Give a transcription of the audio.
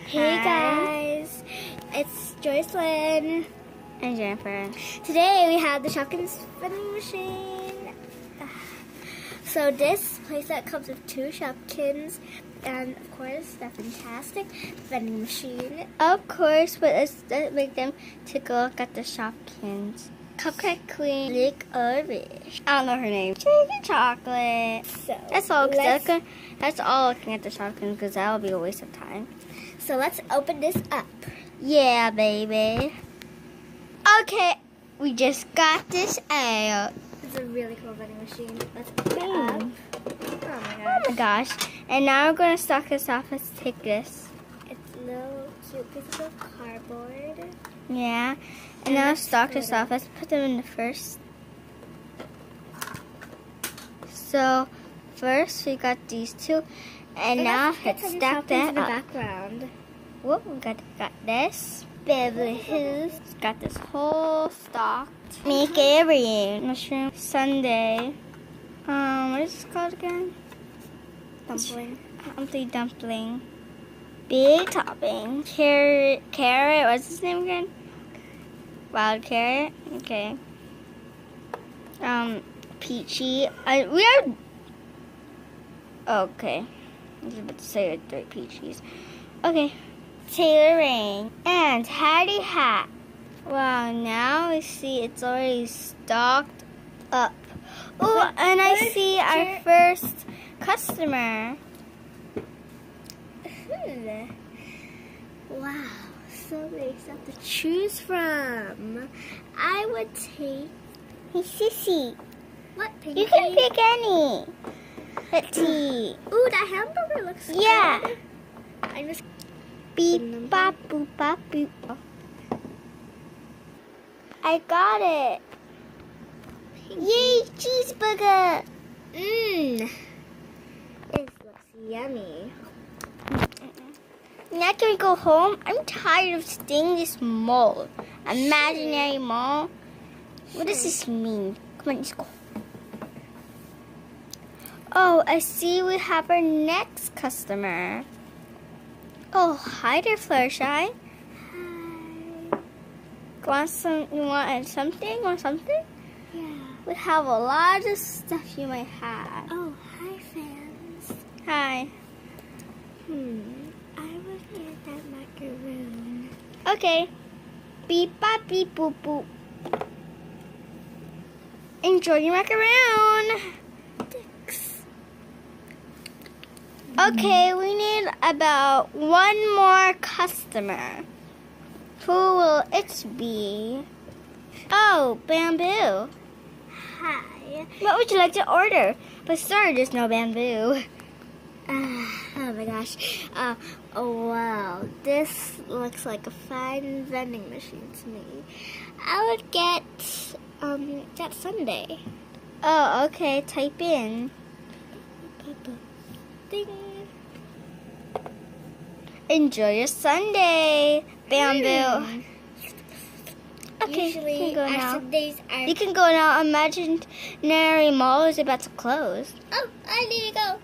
Hey guys, it's Joycelyn and Jennifer. Today we have the Shopkins Vending machine. So this playset comes with 2 Shopkins and of course the fantastic vending machine. Of course, but let's make them take a look at the Shopkins. Cupcake Queen, Licorice. I don't know her name. Chicken Chocolate. So that's all. That's all looking at the Shopkins because that'll be a waste of time. So let's open this up. Yeah, baby. Okay, we just got this out. It's a really cool vending machine. Let's open it up. Oh my gosh. And now we're going to stock this off. Let's take this. It's a little cute piece of cardboard. Yeah. And now stock this off. Let's put them in the first. So first we got these 2. And now let's stack that in the up. Background. Whoop, we got this. Beverly Hills. Got this whole stocked. Make every mushroom sundae. What is this called again? Dumpling. Dumpling. Big topping. Carrot. What's his name again? Wild carrot. Okay. Peachy. Okay. I was about to say like 3 peaches. Okay. Tailoring. And Hattie Hat. Wow, now we see it's already stocked up. Oh, and I see our first customer. Wow, so many stuff to choose from. I would take... Hey, Sissy. What, Pinky? You can pick any. Let's see. Ooh, that hamburger looks good. Yeah. I just... Beep, bop, boop, bop, boop. I got it. Yay, cheeseburger. Mmm. This looks yummy. Now can we go home? I'm tired of staying in this mall. Imaginary mall. What does this mean? Come on, let's go. Oh, I see we have our next customer. Oh, hi there, Fluttershy. Hi. Want something? Want something? Yeah. We have a lot of stuff you might have. Oh, hi, fans. Hi. I would get that macaroon. Okay. Beep, bop, beep, boop, boop. Enjoy your macaroon. Thanks. Okay, we need about 1 more customer. Who will it be? Oh, Bamboo. Hi. What would you like to order? But sorry, there's no bamboo. Oh my gosh. Oh wow. This looks like a fine vending machine to me. I would get that sundae. Oh, okay. Type in. Ding. Enjoy your Sunday, Bamboo. Okay, Usually you can go our now. Sundays are... You can go now. Imaginary Mall is about to close. Oh, I need to go.